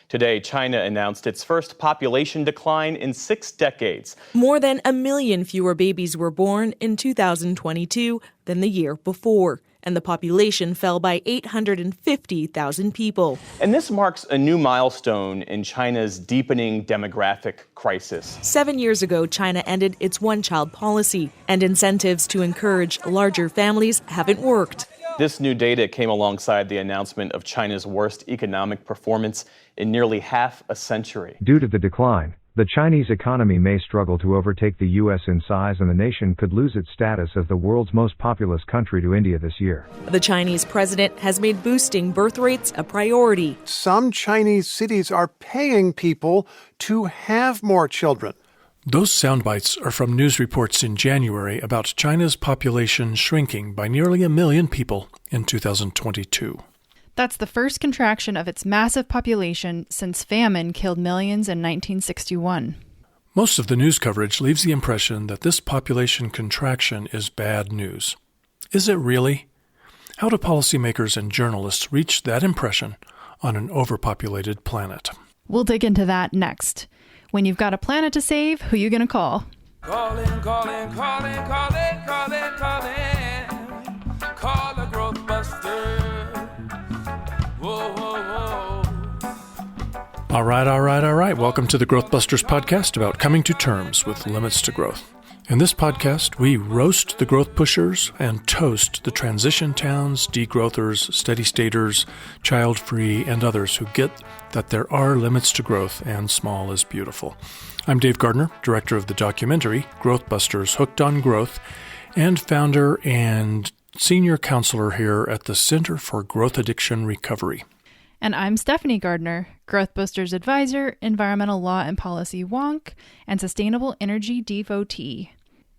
Today, China announced its first population decline in 6 decades. More than 1 million fewer babies were born in 2022 than the year before, and the population fell by 850,000 people. And this marks a new milestone in China's deepening demographic crisis. 7 years ago, China ended its one-child policy, and incentives to encourage larger families haven't worked. This new data came alongside the announcement of China's worst economic performance in nearly half a century. Due to the decline, the Chinese economy may struggle to overtake the U.S. in size, and the nation could lose its status as the world's most populous country to India this year. The Chinese president has made boosting birth rates a priority. Some Chinese cities are paying people to have more children. Those sound bites are from news reports in January about China's population shrinking by nearly 1 million people in 2022. That's the first contraction of its massive population since famine killed millions in 1961. Most of the news coverage leaves the impression that this population contraction is bad news. Is it really? How do policymakers and journalists reach that impression on an overpopulated planet? We'll dig into that next. When you've got a planet to save, who you going to call? Calling. Call a growth buster. Whoa. All right. Welcome to the Growth Busters podcast about coming to terms with limits to growth. In this podcast, we roast the growth pushers and toast the transition towns, degrowthers, steady-staters, child-free, and others who get that there are limits to growth and small is beautiful. I'm Dave Gardner, director of the documentary Growth Busters Hooked on Growth, and founder and senior counselor here at the Center for Growth Addiction Recovery. And I'm Stephanie Gardner, Growth Busters advisor, environmental law and policy wonk, and sustainable energy devotee.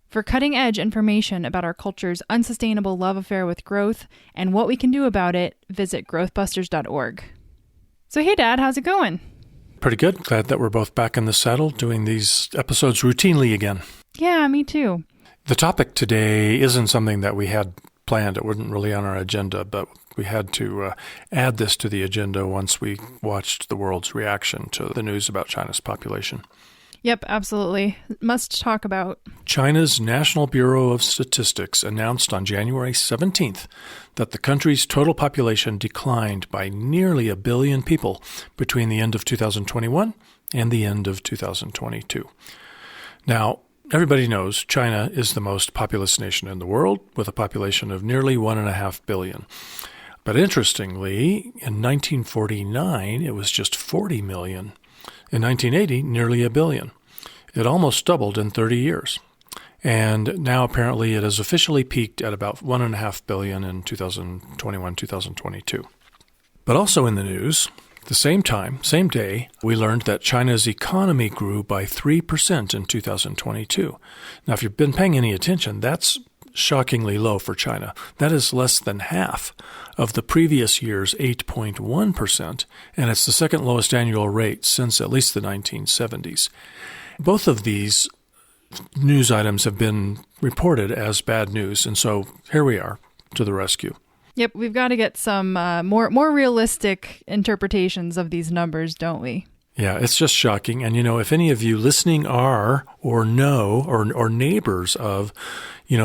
For cutting-edge information about our culture's unsustainable love affair with growth and what we can do about it, visit growthbusters.org. So hey, Dad, how's it going? Pretty good. Glad that we're both back in the saddle doing these episodes routinely again. Yeah, me too. The topic today isn't something that we had planned. It wasn't really on our agenda, but we had to add this to the agenda once we watched the world's reaction to the news about China's population. Yep, absolutely. Must talk about. China's National Bureau of Statistics announced on January 17th that the country's total population declined by nearly 1 billion people between the end of 2021 and the end of 2022. Now, everybody knows China is the most populous nation in the world, with a population of nearly 1.5 billion. But interestingly, in 1949, it was just 40 million. In 1980, nearly 1 billion. It almost doubled in 30 years. And now apparently it has officially peaked at about 1.5 billion in 2021-2022. But also in the news, at the same day, we learned that China's economy grew by 3% in 2022. Now, if you've been paying any attention, that's shockingly low for China. That is less than half of the previous year's 8.1%, and it's the second lowest annual rate since at least the 1970s. Both of these news items have been reported as bad news, and so here we are to the rescue. Yep, we've got to get some more realistic interpretations of these numbers, don't we? Yeah, it's just shocking. And, if any of you listening are or know or neighbors of,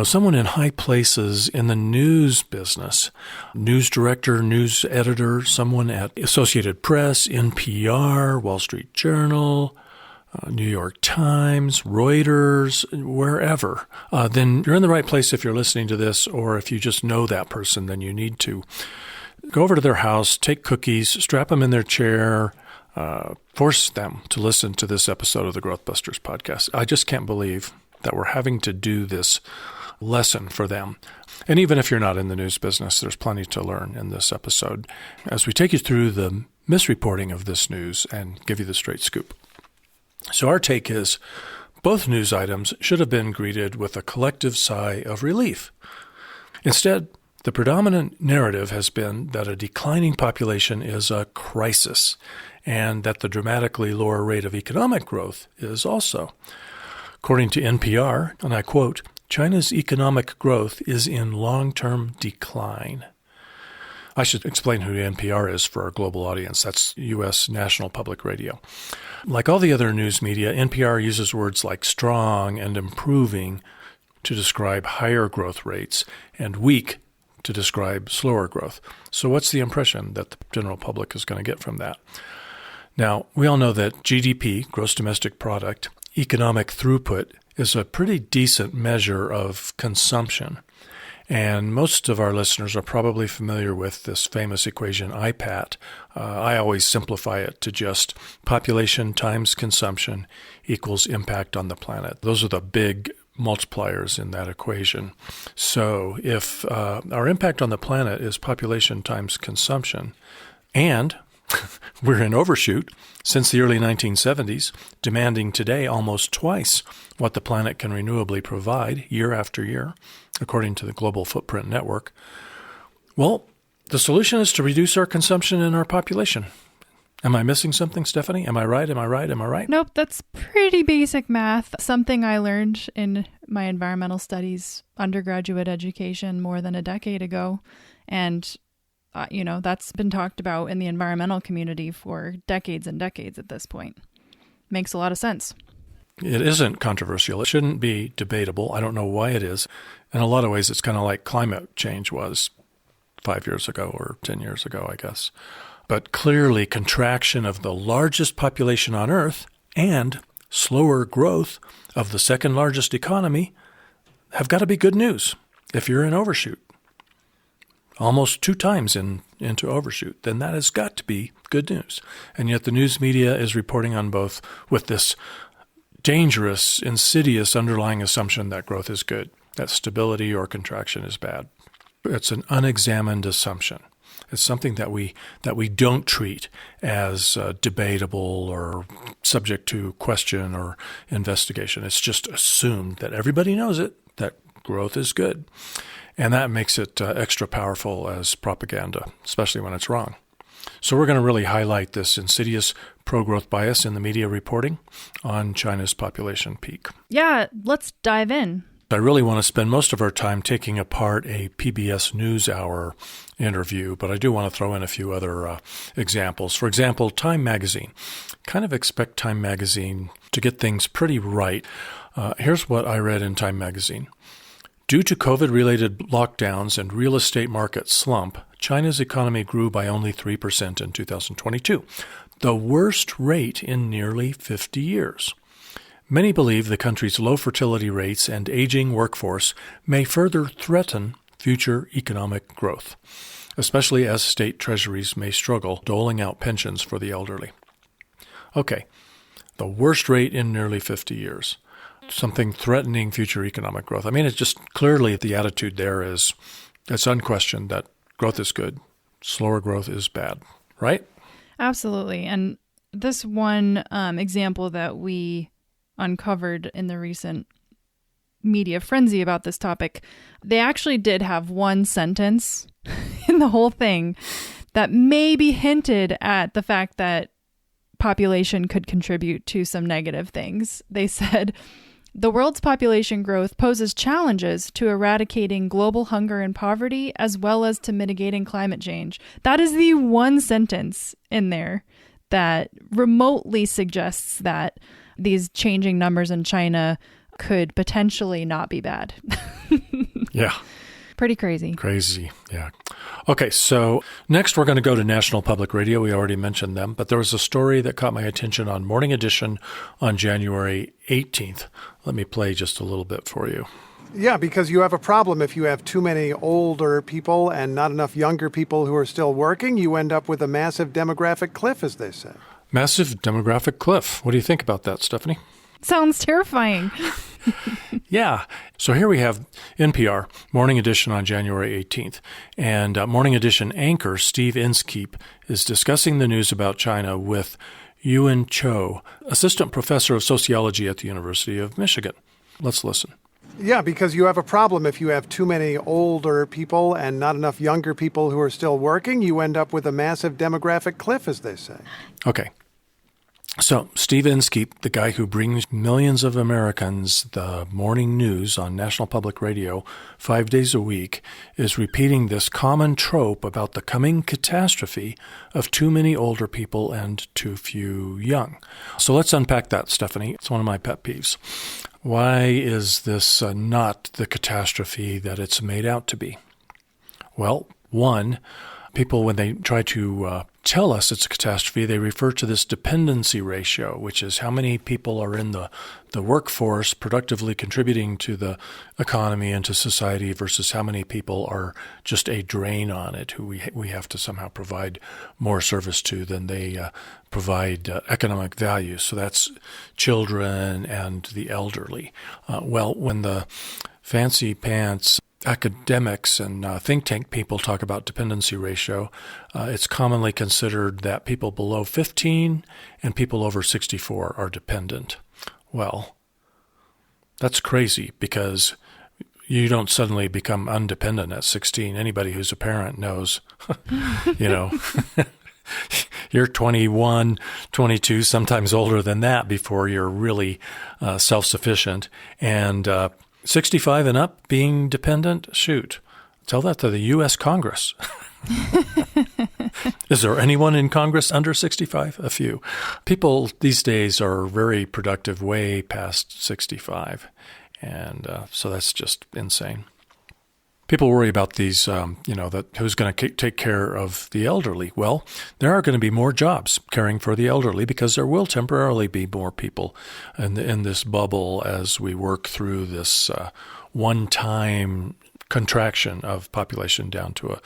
someone in high places in the news business, news director, news editor, someone at Associated Press, NPR, Wall Street Journal, New York Times, Reuters, wherever, then you're in the right place if you're listening to this, or if you just know that person, then you need to go over to their house, take cookies, strap them in their chair, force them to listen to this episode of the Growth Busters podcast. I just can't believe that we're having to do this lesson for them. And even if you're not in the news business, there's plenty to learn in this episode as we take you through the misreporting of this news and give you the straight scoop. So our take is both news items should have been greeted with a collective sigh of relief. Instead, the predominant narrative has been that a declining population is a crisis, and that the dramatically lower rate of economic growth is also. According to NPR, and I quote, China's economic growth is in long-term decline. I should explain who NPR is for our global audience. That's U.S. National Public Radio. Like all the other news media, NPR uses words like strong and improving to describe higher growth rates and weak to describe slower growth. So what's the impression that the general public is going to get from that? Now, we all know that GDP, gross domestic product, economic throughput, is a pretty decent measure of consumption. And most of our listeners are probably familiar with this famous equation, IPAT. I always simplify it to just population times consumption equals impact on the planet. Those are the big multipliers in that equation. So if our impact on the planet is population times consumption, and we're in overshoot since the early 1970s, demanding today almost twice what the planet can renewably provide year after year, according to the Global Footprint Network. Well, the solution is to reduce our consumption and our population. Am I missing something, Stephanie? Am I right? Am I right? Am I right? Nope, that's pretty basic math. Something I learned in my environmental studies undergraduate education more than a decade ago. And that's been talked about in the environmental community for decades and decades at this point. Makes a lot of sense. It isn't controversial. It shouldn't be debatable. I don't know why it is. In a lot of ways, it's kind of like climate change was 5 years ago or 10 years ago, I guess. But clearly, contraction of the largest population on Earth and slower growth of the second largest economy have got to be good news if you're in overshoot. Almost 2 times into overshoot, then that has got to be good news. And yet the news media is reporting on both with this dangerous, insidious underlying assumption that growth is good, that stability or contraction is bad. It's an unexamined assumption. It's something that we don't treat as debatable or subject to question or investigation. It's just assumed that everybody knows it, that growth is good. And that makes it extra powerful as propaganda, especially when it's wrong. So we're going to really highlight this insidious pro-growth bias in the media reporting on China's population peak. Yeah, let's dive in. I really want to spend most of our time taking apart a PBS NewsHour interview, but I do want to throw in a few other examples. For example, Time Magazine. Kind of expect Time Magazine to get things pretty right. Here's what I read in Time Magazine. Due to COVID-related lockdowns and real estate market slump, China's economy grew by only 3% in 2022, the worst rate in nearly 50 years. Many believe the country's low fertility rates and aging workforce may further threaten future economic growth, especially as state treasuries may struggle doling out pensions for the elderly. Okay, the worst rate in nearly 50 years. Something threatening future economic growth. I mean, it's just clearly the attitude there is, it's unquestioned that growth is good, slower growth is bad, right? Absolutely. And this one example that we uncovered in the recent media frenzy about this topic, they actually did have one sentence in the whole thing that maybe hinted at the fact that population could contribute to some negative things. They said, the world's population growth poses challenges to eradicating global hunger and poverty, as well as to mitigating climate change. That is the one sentence in there that remotely suggests that these changing numbers in China could potentially not be bad. Yeah. Pretty crazy. Crazy, yeah. Okay, so next we're going to go to National Public Radio. We already mentioned them, but there was a story that caught my attention on Morning Edition on January 18th. Let me play just a little bit for you. Yeah, because you have a problem if you have too many older people and not enough younger people who are still working. You end up with a massive demographic cliff, as they say. Massive demographic cliff. What do you think about that, Stephanie? Sounds terrifying. Yeah. So here we have NPR, Morning Edition on January 18th. And Morning Edition anchor Steve Inskeep is discussing the news about China with Yuan Cho, assistant professor of sociology at the University of Michigan. Let's listen. Yeah, because you have a problem if you have too many older people and not enough younger people who are still working. You end up with a massive demographic cliff, as they say. Okay. So Steve Inskeep, the guy who brings millions of Americans the morning news on National Public Radio 5 days a week, is repeating this common trope about the coming catastrophe of too many older people and too few young. So let's unpack that, Stephanie. It's one of my pet peeves. Why is this not the catastrophe that it's made out to be? Well, one, people, when they try to tell us it's a catastrophe, they refer to this dependency ratio, which is how many people are in the workforce productively contributing to the economy and to society versus how many people are just a drain on it, who we have to somehow provide more service to than they provide economic value. So that's children and the elderly. Well, when the fancy pants academics and think tank people talk about dependency ratio, it's commonly considered that people below 15 and people over 64 are dependent. Well, that's crazy because you don't suddenly become undependent at 16. Anybody who's a parent knows, you're 21, 22, sometimes older than that before you're really self-sufficient. And 65 and up, being dependent? Shoot. Tell that to the U.S. Congress. Is there anyone in Congress under 65? A few. People these days are very productive way past 65. And so that's just insane. People worry about these, that who's going to take care of the elderly. Well, there are going to be more jobs caring for the elderly because there will temporarily be more people in this bubble as we work through this one-time contraction of population down to a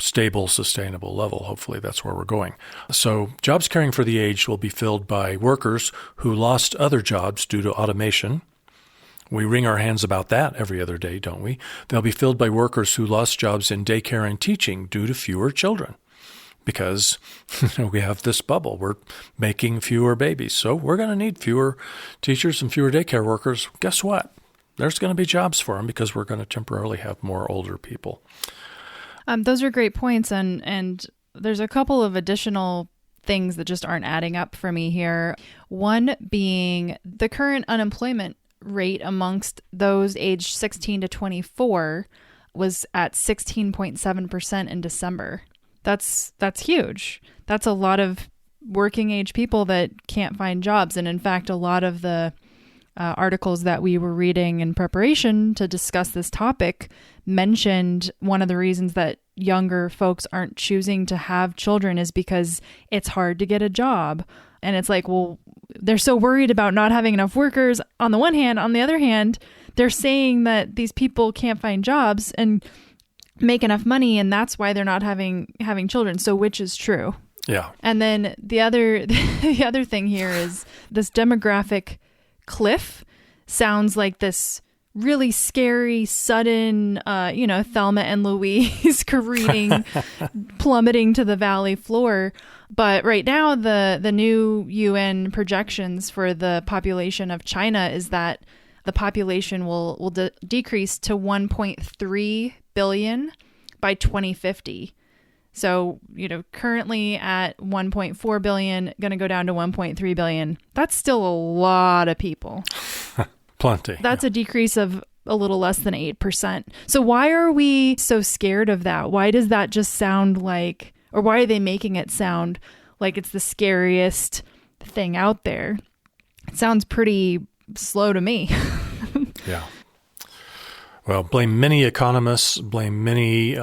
stable, sustainable level. Hopefully that's where we're going. So jobs caring for the aged will be filled by workers who lost other jobs due to automation. We wring our hands about that every other day, don't we? They'll be filled by workers who lost jobs in daycare and teaching due to fewer children because we have this bubble. We're making fewer babies, so we're going to need fewer teachers and fewer daycare workers. Guess what? There's going to be jobs for them because we're going to temporarily have more older people. Those are great points, and there's a couple of additional things that just aren't adding up for me here. One being the current unemployment rate amongst those aged 16 to 24 was at 16.7% in December. That's huge. That's a lot of working age people that can't find jobs. And in fact, a lot of the articles that we were reading in preparation to discuss this topic mentioned one of the reasons that younger folks aren't choosing to have children is because it's hard to get a job. And it's like, well, they're so worried about not having enough workers on the one hand. On the other hand, they're saying that these people can't find jobs and make enough money, and that's why they're not having children. So which is true? Yeah. And then the other thing here is this demographic cliff sounds like this really scary, sudden, Thelma and Louise careening, plummeting to the valley floor. But right now, the new UN projections for the population of China is that the population will decrease to 1.3 billion by 2050. So, currently at 1.4 billion, going to go down to 1.3 billion. That's still a lot of people. Plenty. That's a decrease of a little less than 8%. So why are we so scared of that? Why does that just sound like, or why are they making it sound like it's the scariest thing out there? It sounds pretty slow to me. Yeah. Well, blame many economists, blame many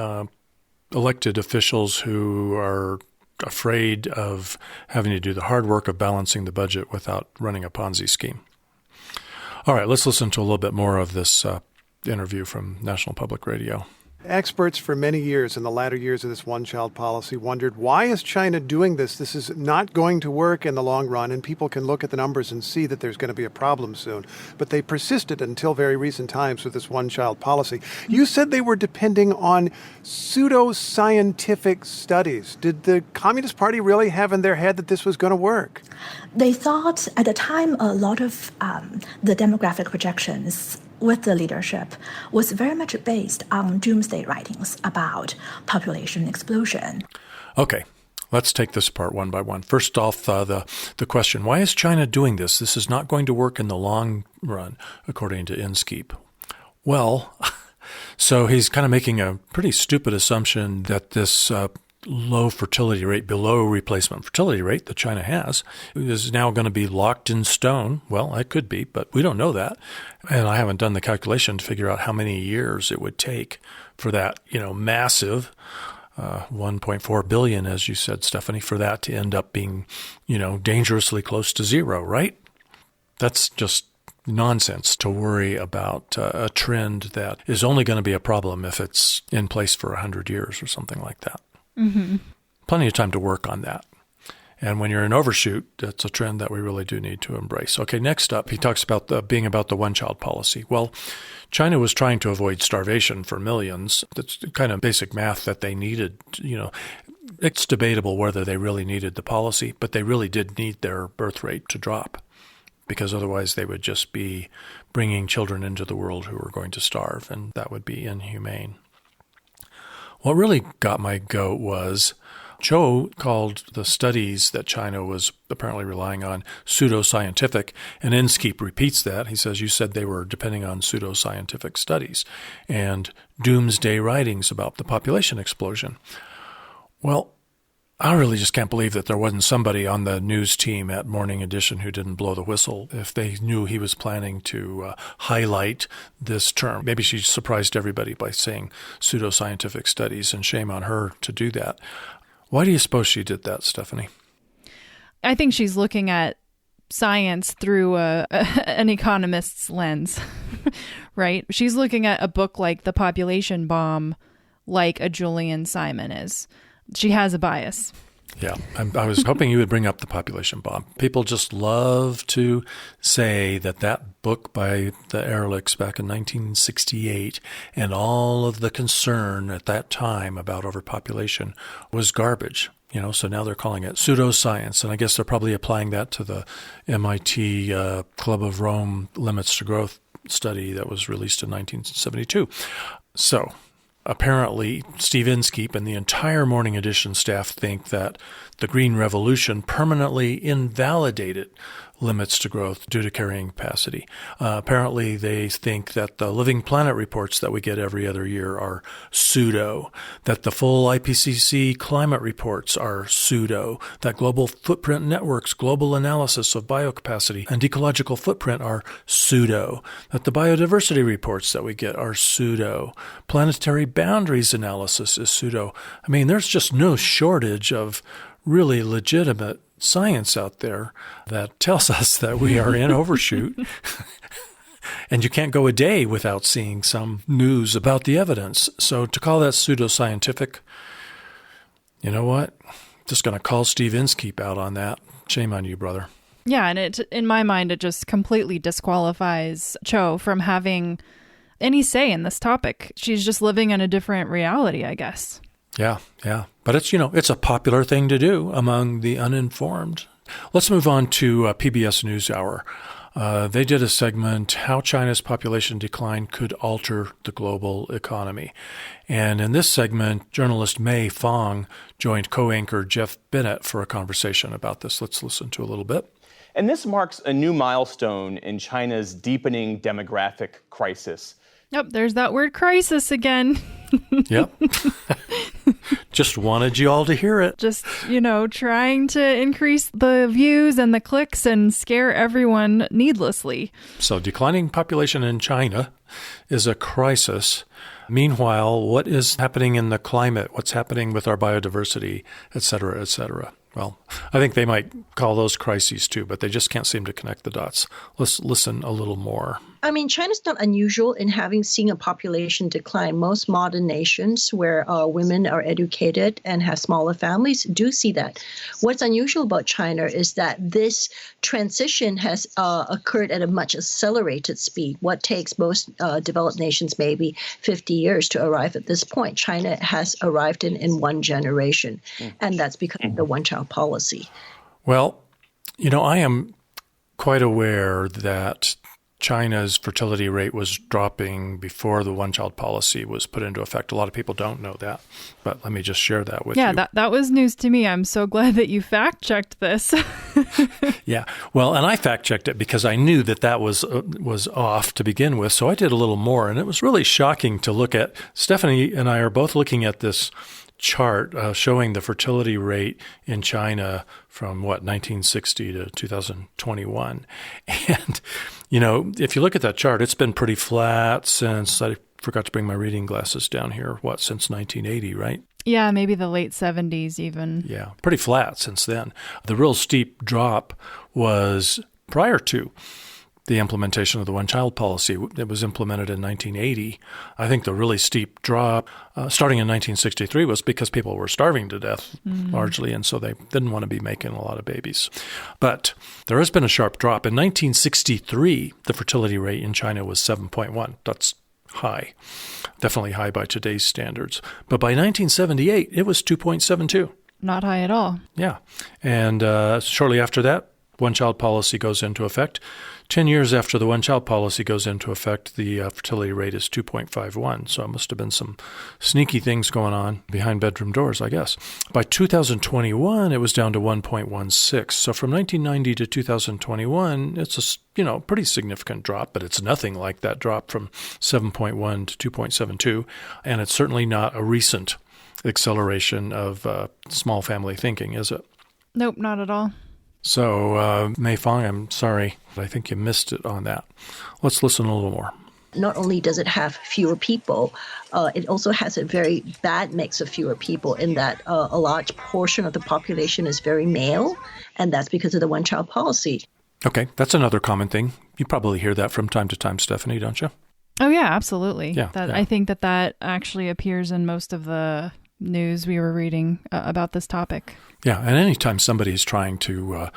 elected officials who are afraid of having to do the hard work of balancing the budget without running a Ponzi scheme. All right, let's listen to a little bit more of this interview from National Public Radio. Experts for many years in the latter years of this one-child policy wondered, why is China doing this? This is not going to work in the long run, and people can look at the numbers and see that there's going to be a problem soon. But they persisted until very recent times with this one-child policy. You said they were depending on pseudo-scientific studies. Did the Communist Party really have in their head that this was going to work? They thought at the time a lot of the demographic projections with the leadership was very much based on doomsday writings about population explosion. Okay, Let's take this apart one by one. First off, the question, why is China doing this? This is not going to work in the long run, according to Inskeep. Well, so he's kind of making a pretty stupid assumption that this low fertility rate, below replacement fertility rate that China has, is now going to be locked in stone. Well, it could be, but we don't know that. And I haven't done the calculation to figure out how many years it would take for that, massive 1.4 billion, as you said, Stephanie, for that to end up being, dangerously close to zero, right? That's just nonsense to worry about a trend that is only going to be a problem if it's in place for 100 years or something like that. Mm-hmm. Plenty of time to work on that. And when you're in overshoot, that's a trend that we really do need to embrace. Okay, next up, he talks about being about the one-child policy. Well, China was trying to avoid starvation for millions. That's kind of basic math that they needed. It's debatable whether they really needed the policy, but they really did need their birth rate to drop, because otherwise they would just be bringing children into the world who were going to starve, and that would be inhumane. What really got my goat was Zhou called the studies that China was apparently relying on pseudoscientific, and Inskeep repeats that. He says, you said they were depending on pseudoscientific studies and doomsday writings about the population explosion. Well, I really just can't believe that there wasn't somebody on the news team at Morning Edition who didn't blow the whistle if they knew he was planning to highlight this term. Maybe she surprised everybody by saying pseudoscientific studies, and shame on her to do that. Why do you suppose she did that, Stephanie? I think she's looking at science through an economist's lens, right? She's looking at a book like The Population Bomb like a Julian Simon is. She has a bias. Yeah, I was hoping you would bring up The Population Bomb. People just love to say that book by the Ehrlichs back in 1968 and all of the concern at that time about overpopulation was garbage. So now they're calling it pseudoscience, and I guess they're probably applying that to the MIT Club of Rome Limits to Growth study that was released in 1972. So apparently, Steve Inskeep and the entire Morning Edition staff think that the Green Revolution permanently invalidated limits to growth due to carrying capacity. Apparently, they think that the Living Planet reports that we get every other year are pseudo, that the full IPCC climate reports are pseudo, that Global Footprint Network's global analysis of biocapacity and ecological footprint are pseudo, that the biodiversity reports that we get are pseudo, planetary boundaries analysis is pseudo. I mean, there's just no shortage of really legitimate science out there that tells us that we are in overshoot. And you can't go a day without seeing some news about the evidence. So to call that pseudoscientific, you know what? Just going to call Steve Inskeep out on that. Shame on you, brother. Yeah, and in my mind, it just completely disqualifies Cho from having any say in this topic. She's just living in a different reality, I guess. Yeah. But it's a popular thing to do among the uninformed. Let's move on to PBS NewsHour. They did a segment, How China's Population Decline Could Alter the Global Economy. And in this segment, journalist Mei Fong joined co-anchor Jeff Bennett for a conversation about this. Let's listen to a little bit. And this marks a new milestone in China's deepening demographic crisis. Yep, there's that word crisis again. Yep. Just wanted you all to hear it. Just, trying to increase the views and the clicks and scare everyone needlessly. So declining population in China is a crisis. Meanwhile, what is happening in the climate? What's happening with our biodiversity, et cetera, et cetera? Well, I think they might call those crises too, but they just can't seem to connect the dots. Let's listen a little more. I mean, China's not unusual in seeing a population decline. Most modern nations where women are educated and have smaller families do see that. What's unusual about China is that this transition has occurred at a much accelerated speed. What takes most developed nations maybe 50 years to arrive at this point, China has arrived in one generation. And that's because of the one-child policy. Well, I am quite aware that China's fertility rate was dropping before the one-child policy was put into effect. A lot of people don't know that, but let me just share that with you. Yeah, that was news to me. I'm so glad that you fact-checked this. Yeah, well, and I fact-checked it because I knew that was off to begin with, so I did a little more, and it was really shocking to look at. Stephanie and I are both looking at this chart showing the fertility rate in China from 1960 to 2021. And, if you look at that chart, it's been pretty flat since, I forgot to bring my reading glasses down here, since 1980, right? Yeah, maybe the late 70s even. Yeah, pretty flat since then. The real steep drop was prior to the implementation of the one-child policy. It was implemented in 1980. I think the really steep drop, starting in 1963, was because people were starving to death largely, and so they didn't want to be making a lot of babies. But there has been a sharp drop. In 1963, the fertility rate in China was 7.1. That's high, definitely high by today's standards. But by 1978, it was 2.72. Not high at all. Yeah. And shortly after that, one-child policy goes into effect. 10 years after the one-child policy goes into effect, the fertility rate is 2.51. So it must have been some sneaky things going on behind bedroom doors, I guess. By 2021, it was down to 1.16. So from 1990 to 2021, it's a pretty significant drop, but it's nothing like that drop from 7.1 to 2.72. And it's certainly not a recent acceleration of small family thinking, is it? Nope, not at all. So, Mei Fong, I'm sorry, but I think you missed it on that. Let's listen a little more. Not only does it have fewer people, it also has a very bad mix of fewer people in that a large portion of the population is very male, and that's because of the one-child policy. Okay, that's another common thing. You probably hear that from time to time, Stephanie, don't you? Oh, yeah, absolutely. Yeah. I think that actually appears in most of the news we were reading about this topic. Yeah, and anytime somebody's trying to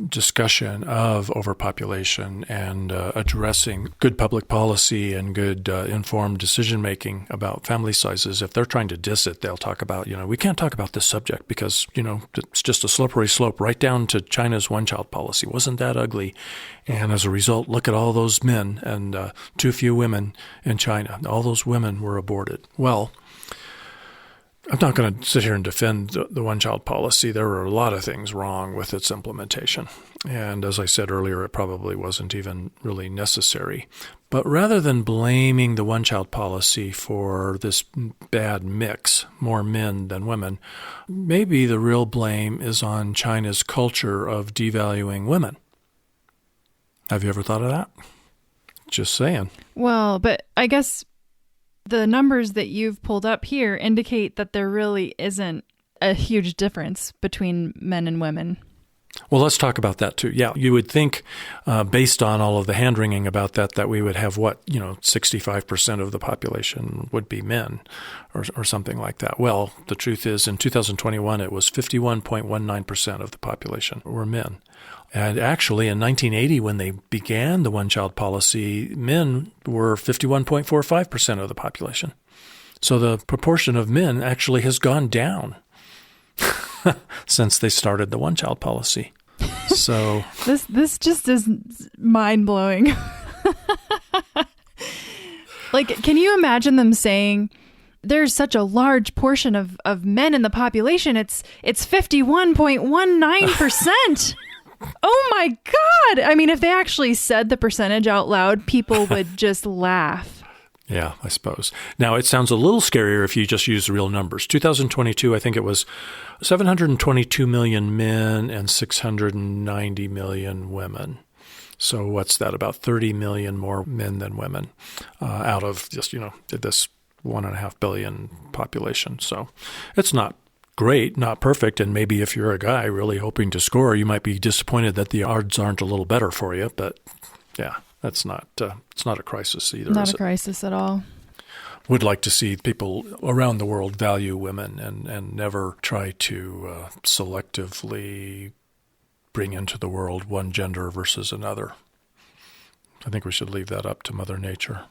discussion of overpopulation and addressing good public policy and good informed decision-making about family sizes, if they're trying to diss it, they'll talk about, we can't talk about this subject because, it's just a slippery slope right down to China's one-child policy. Wasn't that ugly? And as a result, look at all those men and too few women in China. All those women were aborted. Well, I'm not going to sit here and defend the one-child policy. There were a lot of things wrong with its implementation. And as I said earlier, it probably wasn't even really necessary. But rather than blaming the one-child policy for this bad mix, more men than women, maybe the real blame is on China's culture of devaluing women. Have you ever thought of that? Just saying. Well, but I guess the numbers that you've pulled up here indicate that there really isn't a huge difference between men and women. Well, let's talk about that too. Yeah, you would think, based on all of the hand-wringing about that we would have 65% of the population would be men or something like that. Well, the truth is in 2021, it was 51.19% of the population were men. And actually, in 1980, when they began the one-child policy, men were 51.45% of the population. So the proportion of men actually has gone down since they started the one-child policy. So this just is mind-blowing. Can you imagine them saying, there's such a large portion of men in the population, it's 51.19%. Oh my God. I mean, if they actually said the percentage out loud, people would just laugh. Yeah, I suppose. Now, it sounds a little scarier if you just use real numbers. 2022, I think it was 722 million men and 690 million women. So what's that? About 30 million more men than women out of just, this 1.5 billion population. So it's not great, not perfect, and maybe if you're a guy really hoping to score, you might be disappointed that the odds aren't a little better for you. But yeah, that's not it's not a crisis either. Not a crisis at all. Would like to see people around the world value women and never try to selectively bring into the world one gender versus another. I think we should leave that up to Mother Nature.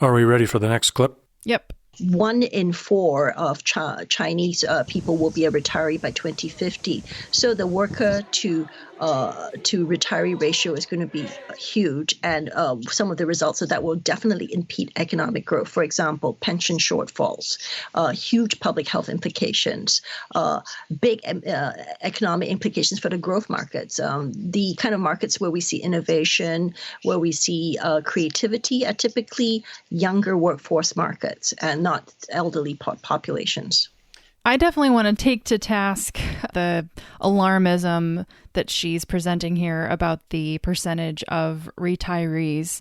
Are we ready for the next clip? Yep. 1 in 4 of Chinese people will be a retiree by 2050. So the worker to retiree ratio is going to be huge, and some of the results of that will definitely impede economic growth. For example, pension shortfalls, huge public health implications, big economic implications for the growth markets. The kind of markets where we see innovation, where we see creativity, are typically younger workforce markets and not elderly populations. I definitely want to take to task the alarmism that she's presenting here about the percentage of retirees.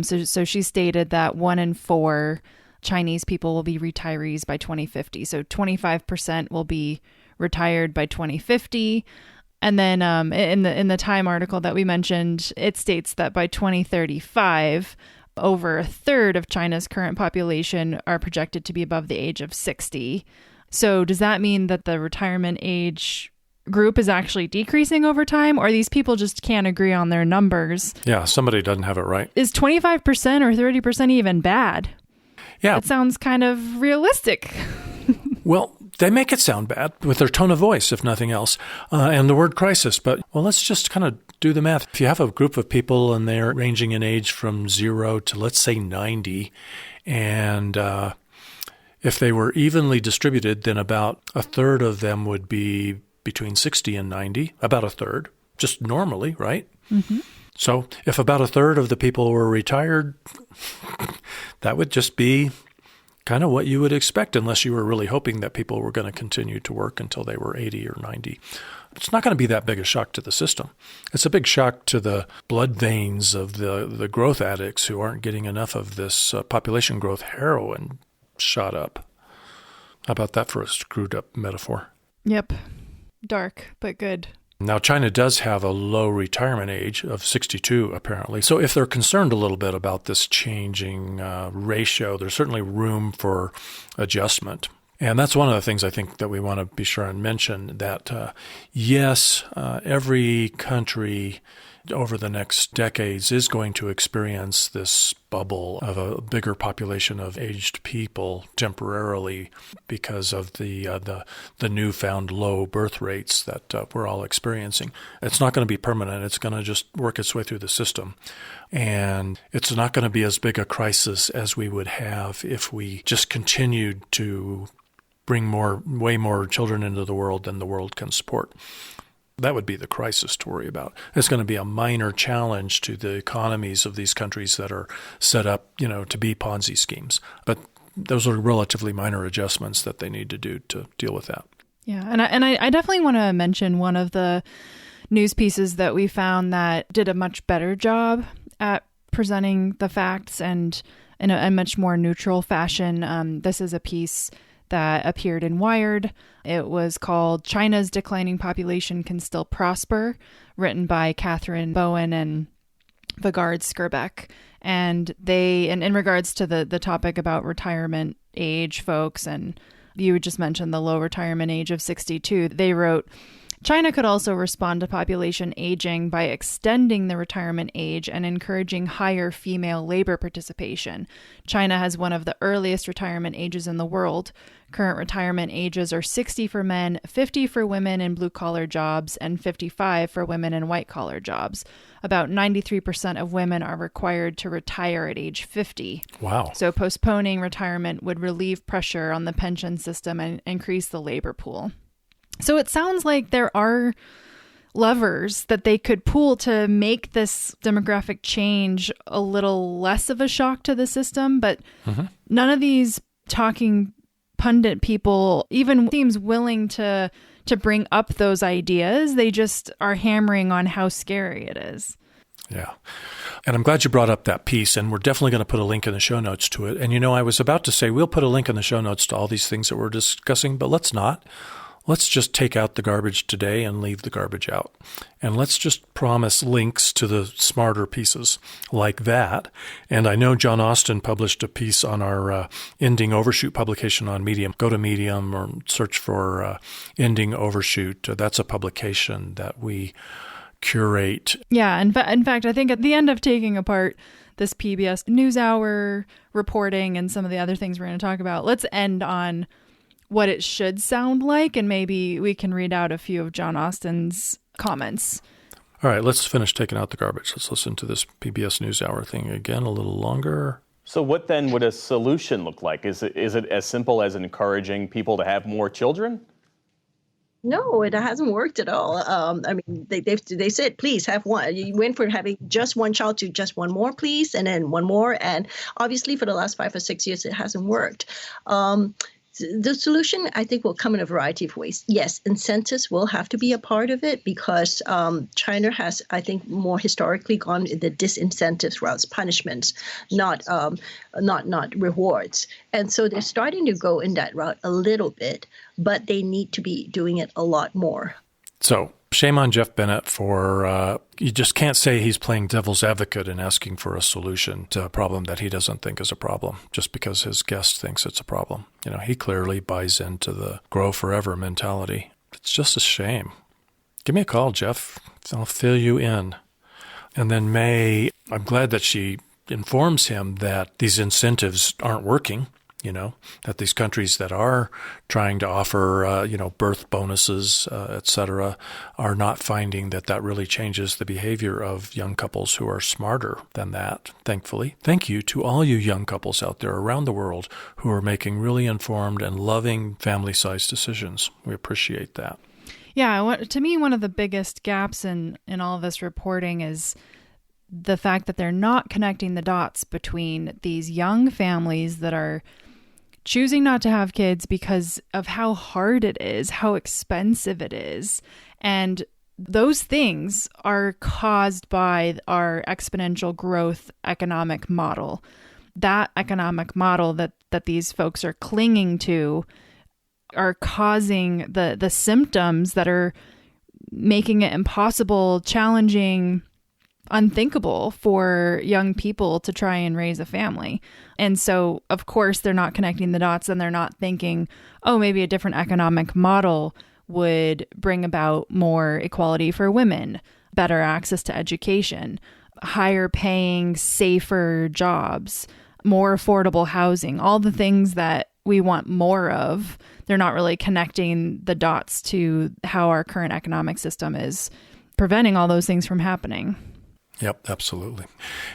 So she stated that 1 in 4 Chinese people will be retirees by 2050. So 25% will be retired by 2050. And then in the Time article that we mentioned, it states that by 2035, over a third of China's current population are projected to be above the age of 60. So does that mean that the retirement age group is actually decreasing over time, or these people just can't agree on their numbers? Yeah, somebody doesn't have it right. Is 25% or 30% even bad? Yeah. It sounds kind of realistic. Well, they make it sound bad with their tone of voice, if nothing else, and the word crisis. But, well, let's just kind of do the math. If you have a group of people and they're ranging in age from 0 to, let's say, 90, and if they were evenly distributed, then about a third of them would be between 60 and 90, about a third, just normally, right? Mm-hmm. So if about a third of the people were retired, that would just be kind of what you would expect, unless you were really hoping that people were going to continue to work until they were 80 or 90. It's not going to be that big a shock to the system. It's a big shock to the blood veins of the growth addicts who aren't getting enough of this population growth heroin shot up. How about that for a screwed up metaphor? Yep. Dark, but good. Now, China does have a low retirement age of 62, apparently. So if they're concerned a little bit about this changing ratio, there's certainly room for adjustment. And that's one of the things I think that we want to be sure and mention, that yes, every country over the next decades is going to experience this bubble of a bigger population of aged people temporarily because of the newfound low birth rates that we're all experiencing. It's not going to be permanent. It's going to just work its way through the system. And it's not going to be as big a crisis as we would have if we just continued to bring way more children into the world than the world can support. That would be the crisis to worry about. It's going to be a minor challenge to the economies of these countries that are set up, to be Ponzi schemes. But those are relatively minor adjustments that they need to do to deal with that. Yeah, and I definitely want to mention one of the news pieces that we found that did a much better job at presenting the facts and in a much more neutral fashion. This is a piece that appeared in Wired. It was called "China's Declining Population Can Still Prosper," written by Catherine Bowen and Vagard Skirbeck. And they, in regards to the topic about retirement age folks, and you just mentioned the low retirement age of 62, they wrote, China could also respond to population aging by extending the retirement age and encouraging higher female labor participation. China has one of the earliest retirement ages in the world. Current retirement ages are 60 for men, 50 for women in blue-collar jobs, and 55 for women in white-collar jobs. About 93% of women are required to retire at age 50. Wow. So postponing retirement would relieve pressure on the pension system and increase the labor pool. So it sounds like there are levers that they could pull to make this demographic change a little less of a shock to the system, but none of these talking pundit people even seems willing to bring up those ideas. They just are hammering on how scary it is. Yeah. And I'm glad you brought up that piece, and we're definitely going to put a link in the show notes to it. And I was about to say we'll put a link in the show notes to all these things that we're discussing, but let's not. Let's just take out the garbage today and leave the garbage out. And let's just promise links to the smarter pieces like that. And I know John Austin published a piece on our Ending Overshoot publication on Medium. Go to Medium or search for Ending Overshoot. That's a publication that we curate. Yeah, in fact, I think at the end of taking apart this PBS NewsHour reporting and some of the other things we're going to talk about, let's end on what it should sound like, and maybe we can read out a few of John Austin's comments. All right, let's finish taking out the garbage. Let's listen to this PBS NewsHour thing again a little longer. So what then would a solution look like? Is it as simple as encouraging people to have more children? No, it hasn't worked at all. I mean, they said, please have one. You went from having just one child to just one more, please, and then one more. And obviously, for the last 5 or 6 years, it hasn't worked. The solution, I think, will come in a variety of ways. Yes, incentives will have to be a part of it because China has, I think, more historically gone the disincentives routes, punishments, not rewards. And so they're starting to go in that route a little bit, but they need to be doing it a lot more. So shame on Jeff Bennett for, you just can't say he's playing devil's advocate and asking for a solution to a problem that he doesn't think is a problem just because his guest thinks it's a problem. You know, he clearly buys into the grow forever mentality. It's just a shame. Give me a call, Jeff. I'll fill you in. And then May, I'm glad that she informs him that these incentives aren't working. You know, that these countries that are trying to offer, birth bonuses, et cetera, are not finding that really changes the behavior of young couples who are smarter than that, thankfully. Thank you to all you young couples out there around the world who are making really informed and loving family-sized decisions. We appreciate that. Yeah, to me, one of the biggest gaps in all of this reporting is the fact that they're not connecting the dots between these young families that are choosing not to have kids because of how hard it is, how expensive it is. And those things are caused by our exponential growth economic model. That economic model that these folks are clinging to are causing the symptoms that are making it impossible, challenging, unthinkable for young people to try and raise a family. And so, of course, they're not connecting the dots and they're not thinking, oh, maybe a different economic model would bring about more equality for women, better access to education, higher paying, safer jobs, more affordable housing, all the things that we want more of. They're not really connecting the dots to how our current economic system is preventing all those things from happening. Yep, absolutely.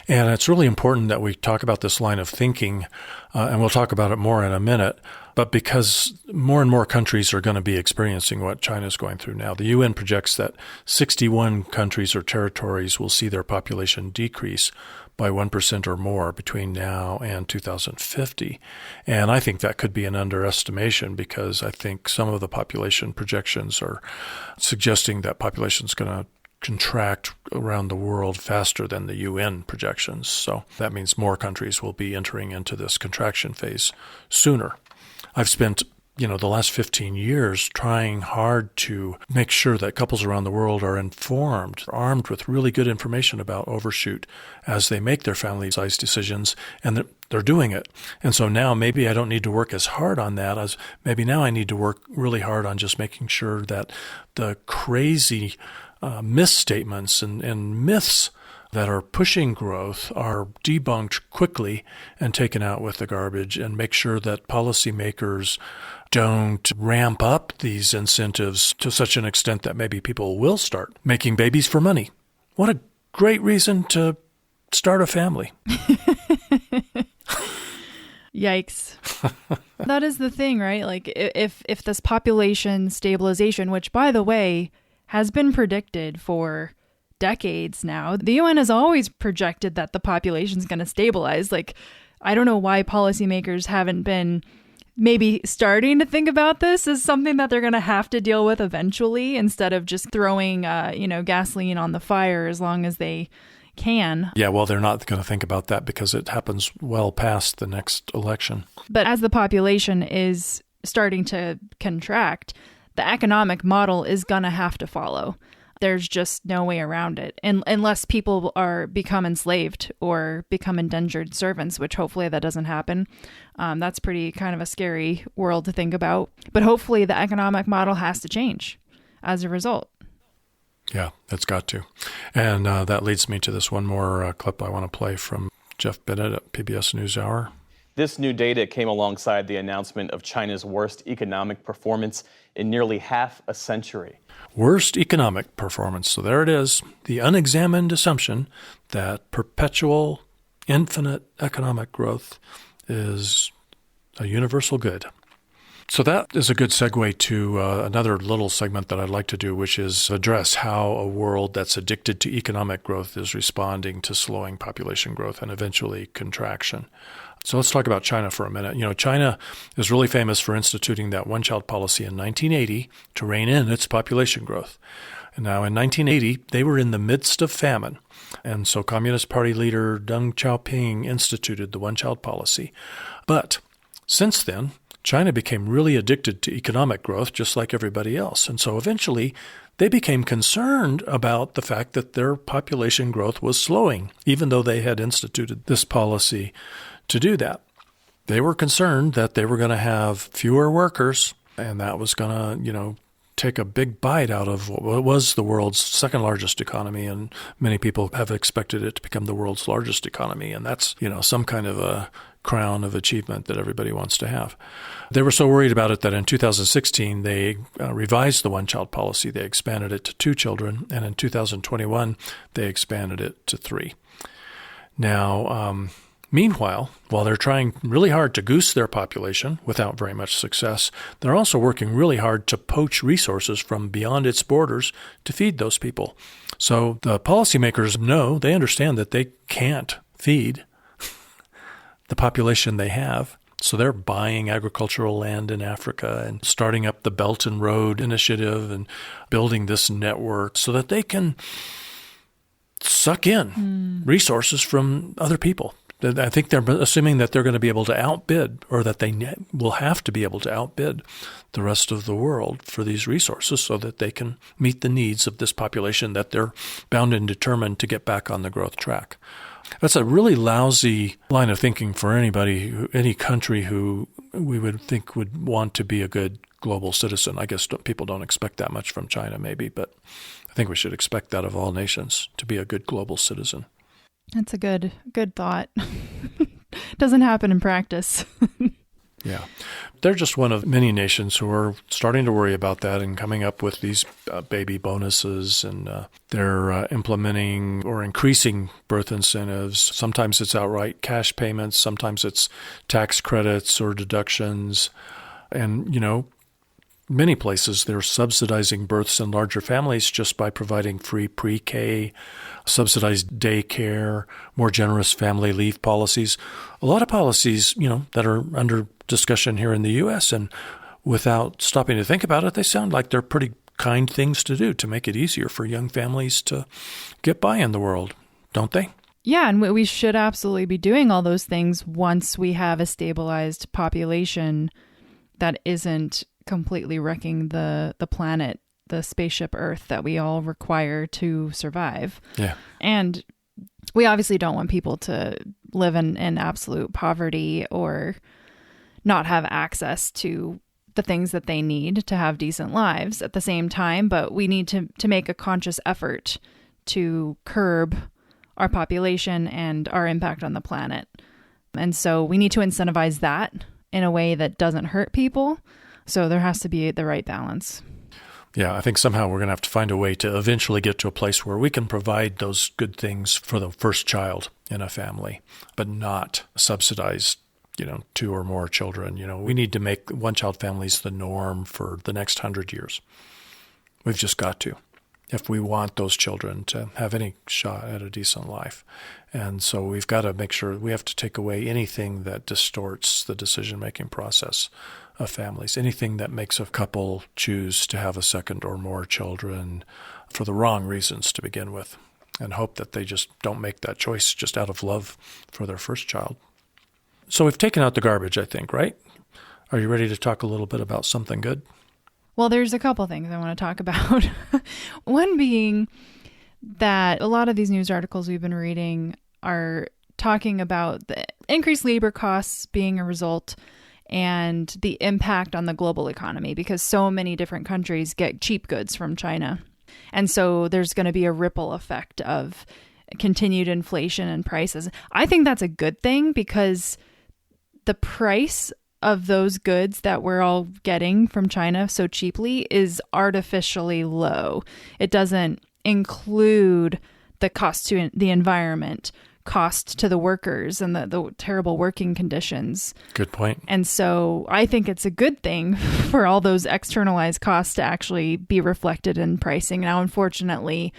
And it's really important that we talk about this line of thinking, and we'll talk about it more in a minute, but because more and more countries are going to be experiencing what China's going through now. The UN projects that 61 countries or territories will see their population decrease by 1% or more between now and 2050. And I think that could be an underestimation because I think some of the population projections are suggesting that population's going to contract around the world faster than the UN projections. So that means more countries will be entering into this contraction phase sooner. I've spent, the last 15 years trying hard to make sure that couples around the world are informed, armed with really good information about overshoot as they make their family size decisions, and they're doing it. And so now maybe I don't need to work as hard on that as maybe now I need to work really hard on just making sure that the crazy misstatements and myths that are pushing growth are debunked quickly and taken out with the garbage, and make sure that policymakers don't ramp up these incentives to such an extent that maybe people will start making babies for money. What a great reason to start a family. Yikes. That is the thing, right? Like if this population stabilization, which by the way, has been predicted for decades now. The UN has always projected that the population is going to stabilize. Like, I don't know why policymakers haven't been maybe starting to think about this as something that they're going to have to deal with eventually, instead of just throwing, gasoline on the fire as long as they can. Yeah, well, they're not going to think about that because it happens well past the next election. But as the population is starting to contract, the economic model is going to have to follow. There's just no way around it. And unless people become enslaved or become indentured servants, which hopefully that doesn't happen. That's pretty kind of a scary world to think about. But hopefully the economic model has to change as a result. Yeah, it's got to. And that leads me to this one more clip I want to play from Jeff Bennett at PBS NewsHour. This new data came alongside the announcement of China's worst economic performance in nearly half a century. Worst economic performance. So there it is, the unexamined assumption that perpetual, infinite economic growth is a universal good. So that is a good segue to another little segment that I'd like to do, which is address how a world that's addicted to economic growth is responding to slowing population growth and eventually contraction. So let's talk about China for a minute. You know, China is really famous for instituting that one-child policy in 1980 to rein in its population growth. And now in 1980, they were in the midst of famine. And so Communist Party leader Deng Xiaoping instituted the one-child policy. But since then, China became really addicted to economic growth, just like everybody else. And so eventually, they became concerned about the fact that their population growth was slowing, even though they had instituted this policy to do that. They were concerned that they were going to have fewer workers, and that was going to, take a big bite out of what was the world's second largest economy, and many people have expected it to become the world's largest economy, and that's, some kind of a crown of achievement that everybody wants to have. They were so worried about it that in 2016, they revised the one-child policy. They expanded it to 2 children, and in 2021, they expanded it to 3. Now, meanwhile, while they're trying really hard to goose their population without very much success, they're also working really hard to poach resources from beyond its borders to feed those people. So the policymakers they understand that they can't feed the population they have. So they're buying agricultural land in Africa and starting up the Belt and Road Initiative and building this network so that they can suck in resources from other people. I think they're assuming that they're going to be able to outbid, or that they will have to be able to outbid the rest of the world for these resources so that they can meet the needs of this population that they're bound and determined to get back on the growth track. That's a really lousy line of thinking for any country who we would think would want to be a good global citizen. I guess people don't expect that much from China maybe, but I think we should expect that of all nations, to be a good global citizen. That's a good thought. Doesn't happen in practice. Yeah. They're just one of many nations who are starting to worry about that and coming up with these baby bonuses, and they're implementing or increasing birth incentives. Sometimes it's outright cash payments. Sometimes it's tax credits or deductions. And, many places they're subsidizing births in larger families just by providing free pre-K, subsidized daycare, more generous family leave policies. A lot of policies, that are under discussion here in the U.S., and without stopping to think about it, they sound like they're pretty kind things to do to make it easier for young families to get by in the world, don't they? Yeah, and we should absolutely be doing all those things once we have a stabilized population that isn't completely wrecking the planet, the spaceship Earth that we all require to survive. Yeah. And we obviously don't want people to live in absolute poverty or not have access to the things that they need to have decent lives at the same time, but we need to make a conscious effort to curb our population and our impact on the planet. And so we need to incentivize that in a way that doesn't hurt people. So there has to be the right balance. Yeah, I think somehow we're going to have to find a way to eventually get to a place where we can provide those good things for the first child in a family, but not subsidize, 2 or more children. We need to make one-child families the norm for the next 100 years. We've just got to, if we want those children to have any shot at a decent life. And so we've got to make sure we have to take away anything that distorts the decision-making process of families, anything that makes a couple choose to have a second or more children for the wrong reasons to begin with, and hope that they just don't make that choice just out of love for their first child. So we've taken out the garbage, I think, right? Are you ready to talk a little bit about something good? Well, there's a couple things I want to talk about. One being that a lot of these news articles we've been reading are talking about the increased labor costs being a result and the impact on the global economy, because so many different countries get cheap goods from China. And so there's going to be a ripple effect of continued inflation in prices. I think that's a good thing because the price of those goods that we're all getting from China so cheaply is artificially low. It doesn't include the cost to the environment, cost to the workers, and the terrible working conditions. Good point. And so I think it's a good thing for all those externalized costs to actually be reflected in pricing. Now, unfortunately,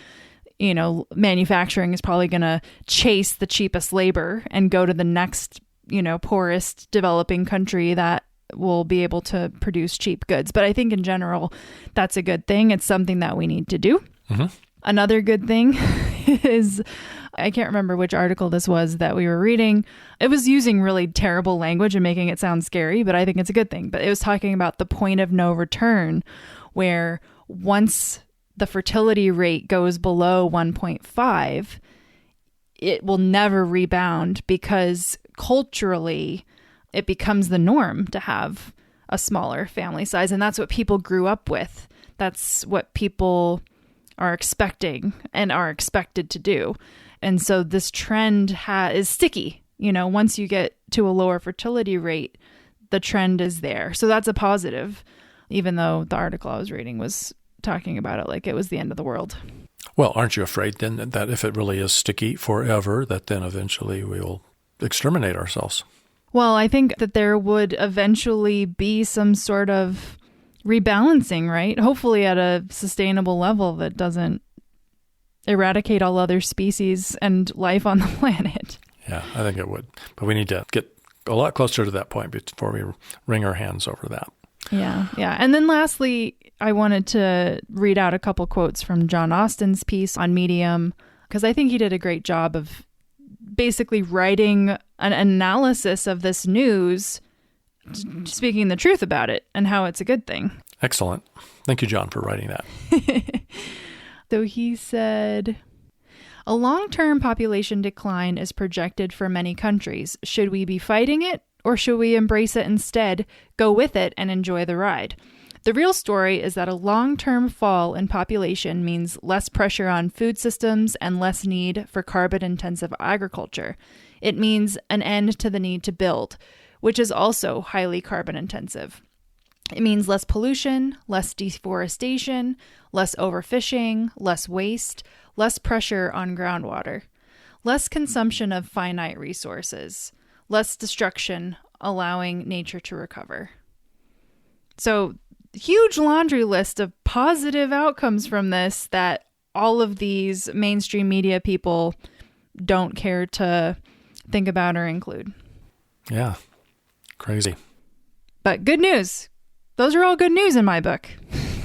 manufacturing is probably going to chase the cheapest labor and go to the next, poorest developing country that will be able to produce cheap goods. But I think in general, that's a good thing. It's something that we need to do. Mm-hmm. Another good thing is, I can't remember which article this was that we were reading. It was using really terrible language and making it sound scary, but I think it's a good thing. But it was talking about the point of no return, where once the fertility rate goes below 1.5, it will never rebound because culturally it becomes the norm to have a smaller family size. And that's what people grew up with. That's what people are expecting and are expected to do. And so this trend is sticky. Once you get to a lower fertility rate, the trend is there. So that's a positive, even though the article I was reading was talking about it like it was the end of the world. Well, aren't you afraid then that if it really is sticky forever, that then eventually we will exterminate ourselves? Well, I think that there would eventually be some sort of rebalancing, right? Hopefully at a sustainable level that doesn't eradicate all other species and life on the planet. Yeah, I think it would. But we need to get a lot closer to that point before we wring our hands over that. Yeah. And then lastly, I wanted to read out a couple quotes from John Austin's piece on Medium, because I think he did a great job of basically writing an analysis of this news, speaking the truth about it and how it's a good thing. Excellent. Thank you, John, for writing that. So he said, a long-term population decline is projected for many countries. Should we be fighting it, or should we embrace it instead, go with it, and enjoy the ride? The real story is that a long-term fall in population means less pressure on food systems and less need for carbon-intensive agriculture. It means an end to the need to build, which is also highly carbon-intensive. It means less pollution, less deforestation, less overfishing, less waste, less pressure on groundwater, less consumption of finite resources, less destruction, allowing nature to recover. So, huge laundry list of positive outcomes from this that all of these mainstream media people don't care to think about or include. Yeah, crazy. But good news. Those are all good news in my book.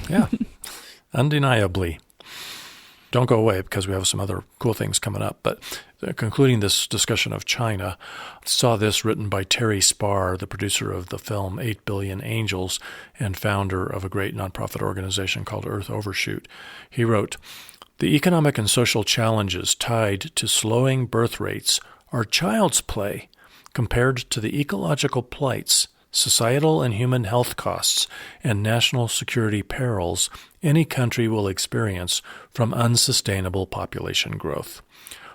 Yeah, undeniably. Don't go away because we have some other cool things coming up. But concluding this discussion of China, saw this written by Terry Spar, the producer of the film 8 Billion Angels and founder of a great nonprofit organization called Earth Overshoot. He wrote, "The economic and social challenges tied to slowing birth rates are child's play compared to the ecological plights, societal and human health costs, and national security perils any country will experience from unsustainable population growth.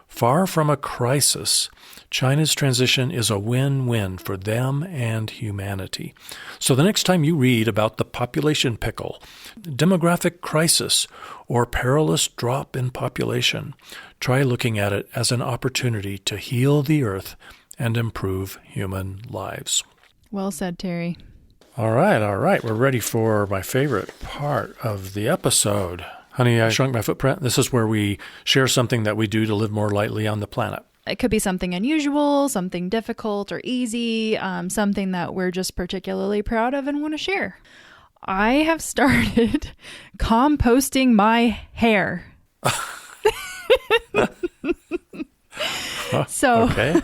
Far from a crisis, China's transition is a win-win for them and humanity." So the next time you read about the population pickle, demographic crisis, or perilous drop in population, try looking at it as an opportunity to heal the earth and improve human lives. Well said, Terry. All right. We're ready for my favorite part of the episode. Honey, I Shrunk My Footprint. This is where we share something that we do to live more lightly on the planet. It could be something unusual, something difficult or easy, something that we're just particularly proud of and want to share. I have started composting my hair. So okay.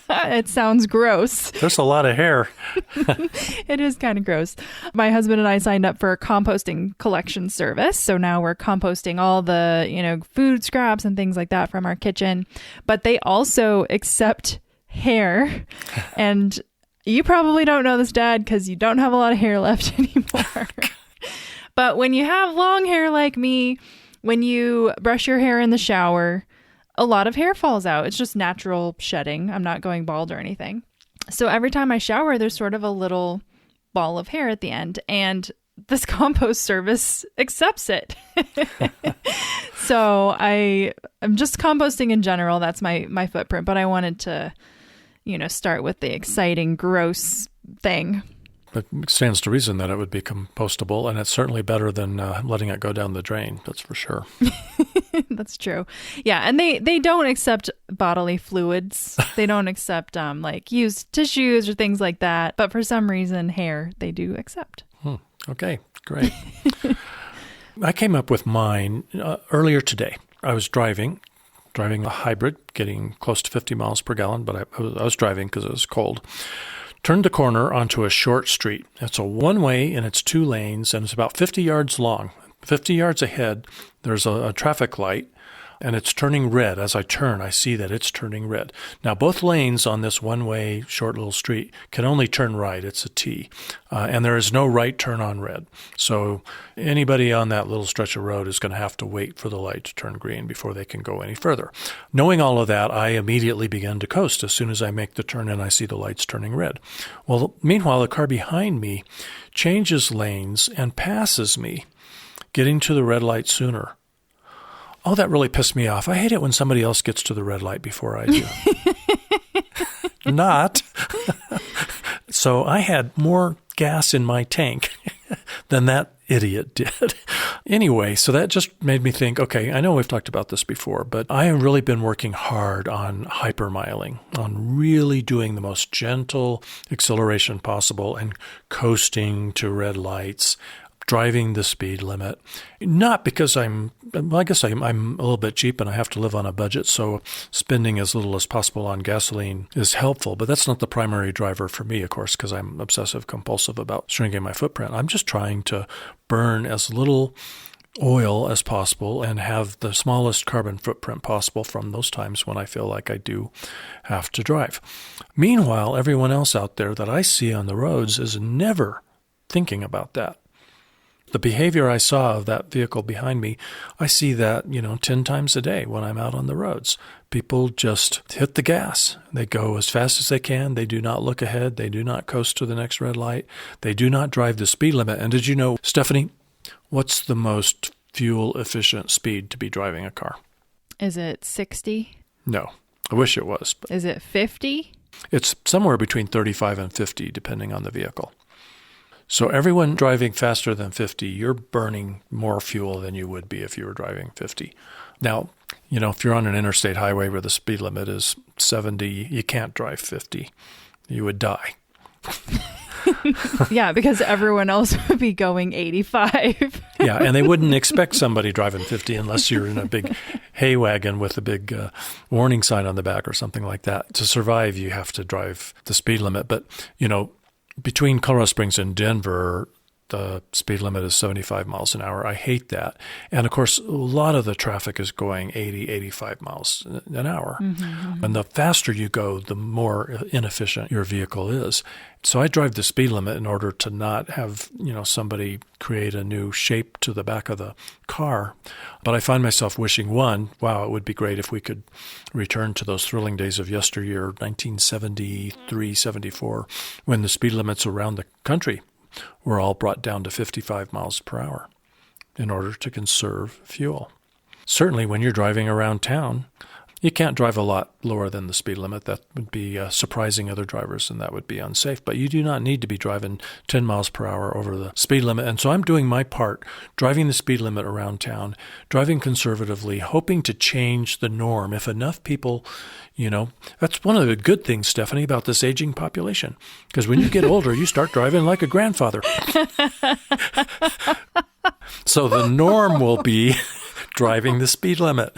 It sounds gross. There's a lot of hair. It is kind of gross. My husband and I signed up for a composting collection service. So now we're composting all the, food scraps and things like that from our kitchen. But they also accept hair. And you probably don't know this, Dad, because you don't have a lot of hair left anymore. But when you have long hair like me, when you brush your hair in the shower, a lot of hair falls out. It's just natural shedding. I'm not going bald or anything. So every time I shower, there's sort of a little ball of hair at the end. And this compost service accepts it. So I'm just composting in general. That's my footprint. But I wanted to, start with the exciting, gross thing. It stands to reason that it would be compostable, and it's certainly better than letting it go down the drain. That's for sure. That's true. Yeah, and they don't accept bodily fluids. They don't accept like used tissues or things like that. But for some reason, hair they do accept. Okay, great. I came up with mine earlier today. I was driving a hybrid, getting close to 50 miles per gallon, but I was driving because it was cold. Turned the corner onto a short street. It's a one-way and it's 2 lanes, and it's about 50 yards long. 50 yards ahead, there's a traffic light, and it's turning red. As I turn, I see that it's turning red. Now, both lanes on this one-way short little street can only turn right. It's a T. And there is no right turn on red. So anybody on that little stretch of road is going to have to wait for the light to turn green before they can go any further. Knowing all of that, I immediately begin to coast as soon as I make the turn and I see the lights turning red. Well, meanwhile, the car behind me changes lanes and passes me, getting to the red light sooner. Oh, that really pissed me off. I hate it when somebody else gets to the red light before I do. Not. So I had more gas in my tank than that idiot did. Anyway, so that just made me think, okay, I know we've talked about this before, but I have really been working hard on hypermiling, on really doing the most gentle acceleration possible and coasting to red lights, driving the speed limit. Not because I'm a little bit cheap and I have to live on a budget, so spending as little as possible on gasoline is helpful, but that's not the primary driver for me, of course, because I'm obsessive compulsive about shrinking my footprint. I'm just trying to burn as little oil as possible and have the smallest carbon footprint possible from those times when I feel like I do have to drive. Meanwhile, everyone else out there that I see on the roads is never thinking about that. The behavior I saw of that vehicle behind me, I see that, 10 times a day when I'm out on the roads. People just hit the gas. They go as fast as they can. They do not look ahead. They do not coast to the next red light. They do not drive the speed limit. And did you know, Stephanie, what's the most fuel-efficient speed to be driving a car? Is it 60? No. I wish it was. But is it 50? It's somewhere between 35 and 50, depending on the vehicle. So everyone driving faster than 50, you're burning more fuel than you would be if you were driving 50. Now, if you're on an interstate highway where the speed limit is 70, you can't drive 50. You would die. Yeah, because everyone else would be going 85. Yeah, and they wouldn't expect somebody driving 50 unless you're in a big hay wagon with a big warning sign on the back or something like that. To survive, you have to drive the speed limit. But, between Colorado Springs and Denver, the speed limit is 75 miles an hour. I hate that. And, of course, a lot of the traffic is going 80, 85 miles an hour. Mm-hmm. And the faster you go, the more inefficient your vehicle is. So I drive the speed limit in order to not have, somebody create a new shape to the back of the car. But I find myself wishing, wow, it would be great if we could return to those thrilling days of yesteryear, 1973, 74, when the speed limits around the country were all brought down to 55 miles per hour in order to conserve fuel. Certainly when you're driving around town, you can't drive a lot lower than the speed limit. That would be surprising other drivers, and that would be unsafe. But you do not need to be driving 10 miles per hour over the speed limit. And so I'm doing my part, driving the speed limit around town, driving conservatively, hoping to change the norm. If enough people, that's one of the good things, Stephanie, about this aging population. Because when you get older, you start driving like a grandfather. So the norm will be driving the speed limit.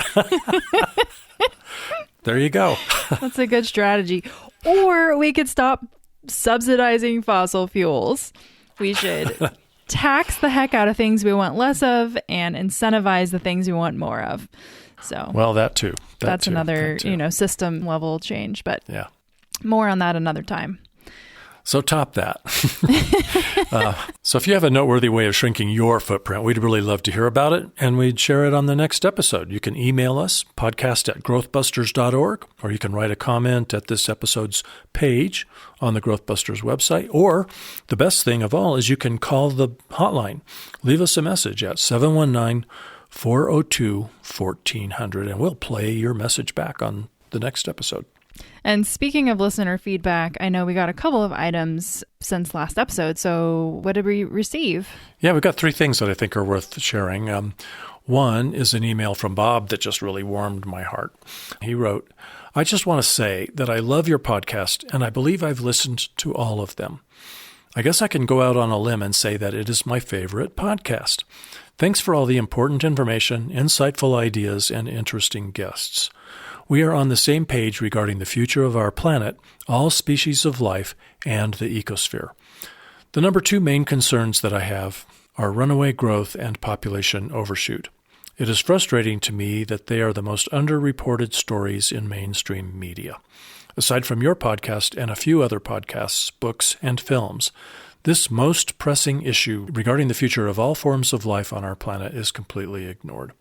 There you go. That's a good strategy. Or we could stop subsidizing fossil fuels. We should tax the heck out of things we want less of and incentivize the things we want more of. So, well, that too. That's another, system level change, but yeah, more on that another time. So top that. So if you have a noteworthy way of shrinking your footprint, we'd really love to hear about it, and we'd share it on the next episode. You can email us, podcast@growthbusters.org, or you can write a comment at this episode's page on the Growthbusters website, or the best thing of all is you can call the hotline. Leave us a message at 719-402-1400, and we'll play your message back on the next episode. And speaking of listener feedback, I know we got a couple of items since last episode. So what did we receive? Yeah, we've got 3 things that I think are worth sharing. One is an email from Bob that just really warmed my heart. He wrote, I just want to say that I love your podcast, and I believe I've listened to all of them. I guess I can go out on a limb and say that it is my favorite podcast. Thanks for all the important information, insightful ideas, and interesting guests. We are on the same page regarding the future of our planet, all species of life, and the ecosphere. The number 2 main concerns that I have are runaway growth and population overshoot. It is frustrating to me that they are the most underreported stories in mainstream media. Aside from your podcast and a few other podcasts, books, and films, this most pressing issue regarding the future of all forms of life on our planet is completely ignored.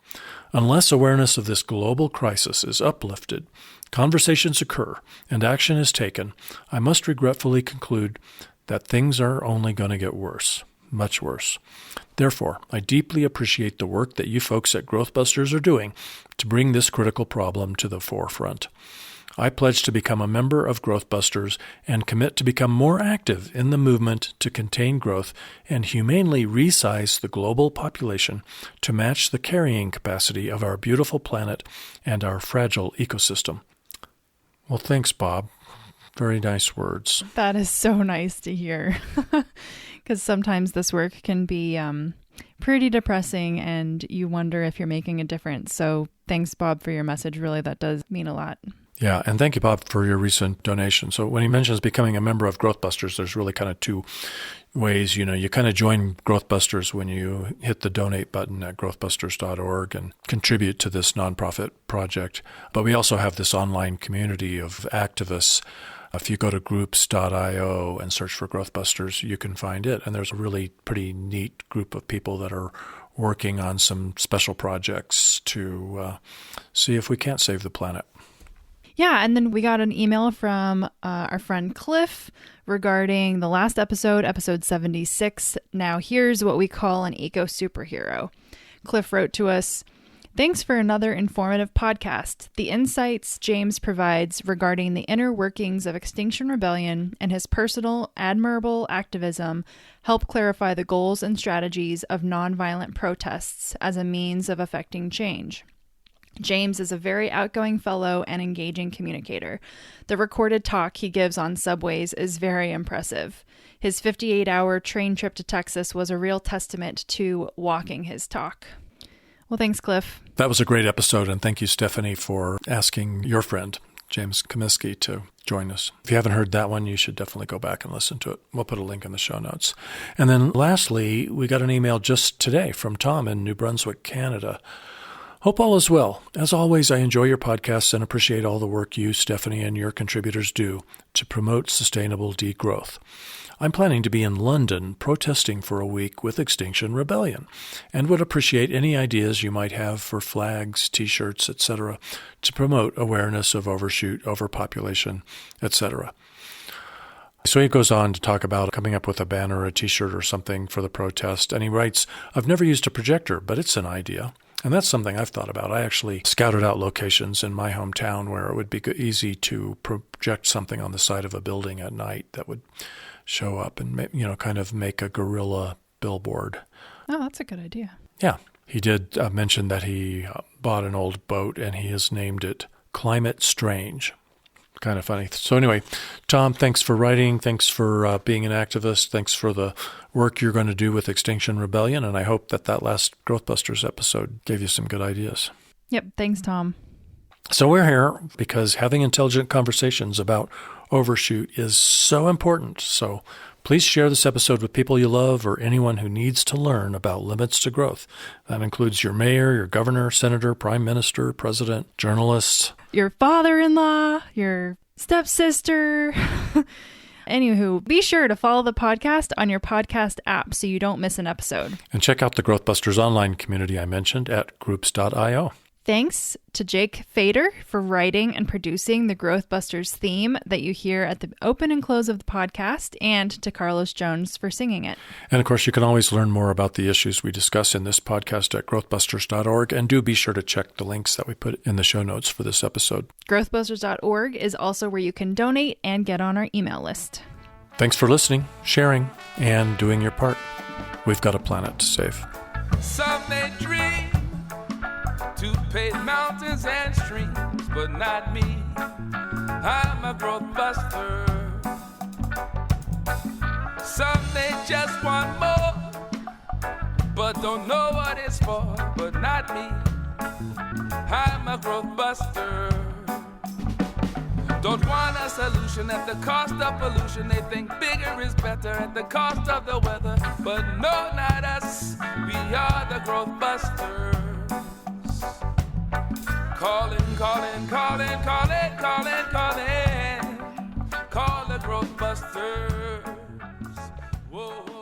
Unless awareness of this global crisis is uplifted, conversations occur, and action is taken, I must regretfully conclude that things are only going to get worse, much worse. Therefore, I deeply appreciate the work that you folks at Growthbusters are doing to bring this critical problem to the forefront. I pledge to become a member of Growthbusters and commit to become more active in the movement to contain growth and humanely resize the global population to match the carrying capacity of our beautiful planet and our fragile ecosystem. Well, thanks, Bob. Very nice words. That is so nice to hear. Because sometimes this work can be pretty depressing and you wonder if you're making a difference. So thanks, Bob, for your message. Really, that does mean a lot. Yeah, and thank you, Bob, for your recent donation. So when he mentions becoming a member of Growthbusters, there's really kind of 2 ways. You kind of join Growthbusters when you hit the donate button at growthbusters.org and contribute to this nonprofit project. But we also have this online community of activists. If you go to groups.io and search for Growthbusters, you can find it. And there's a really pretty neat group of people that are working on some special projects to see if we can't save the planet. Yeah, and then we got an email from our friend Cliff regarding the last episode, episode 76. Now here's what we call an eco-superhero. Cliff wrote to us, thanks for another informative podcast. The insights James provides regarding the inner workings of Extinction Rebellion and his personal, admirable activism help clarify the goals and strategies of nonviolent protests as a means of effecting change. James is a very outgoing fellow and engaging communicator. The recorded talk he gives on subways is very impressive. His 58-hour train trip to Texas was a real testament to walking his talk. Well, thanks, Cliff. That was a great episode, and thank you, Stephanie, for asking your friend, James Comiskey, to join us. If you haven't heard that one, you should definitely go back and listen to it. We'll put a link in the show notes. And then lastly, we got an email just today from Tom in New Brunswick, Canada. Hope all is well. As always, I enjoy your podcasts and appreciate all the work you, Stephanie, and your contributors do to promote sustainable degrowth. I'm planning to be in London protesting for a week with Extinction Rebellion and would appreciate any ideas you might have for flags, T-shirts, etc. to promote awareness of overshoot, overpopulation, etc. So he goes on to talk about coming up with a banner, a T-shirt or something for the protest, and he writes, I've never used a projector, but it's an idea. And that's something I've thought about. I actually scouted out locations in my hometown where it would be easy to project something on the side of a building at night that would show up and, kind of make a guerrilla billboard. Oh, that's a good idea. Yeah. He did mention that he bought an old boat and he has named it Climate Strange. Kind of funny. So anyway, Tom, thanks for writing. Thanks for being an activist. Thanks for the work you're going to do with Extinction Rebellion. And I hope that last Growthbusters episode gave you some good ideas. Yep. Thanks, Tom. So we're here because having intelligent conversations about overshoot is so important. So please share this episode with people you love or anyone who needs to learn about limits to growth. That includes your mayor, your governor, senator, prime minister, president, journalists, your father-in-law, your stepsister. Anywho, be sure to follow the podcast on your podcast app so you don't miss an episode. And check out the Growthbusters online community I mentioned at groups.io. Thanks to Jake Fader for writing and producing the Growthbusters theme that you hear at the open and close of the podcast, and to Carlos Jones for singing it. And of course, you can always learn more about the issues we discuss in this podcast at growthbusters.org, and do be sure to check the links that we put in the show notes for this episode. Growthbusters.org is also where you can donate and get on our email list. Thanks for listening, sharing, and doing your part. We've got a planet to save. Some may dream to pave mountains and streams, but not me. I'm a growth buster. Some they just want more, but don't know what it's for, but not me. I'm a growth buster. Don't want a solution at the cost of pollution. They think bigger is better at the cost of the weather, but no, not us. We are the growth busters. Calling, calling, calling, calling, calling, calling. Call the growth busters. Whoa.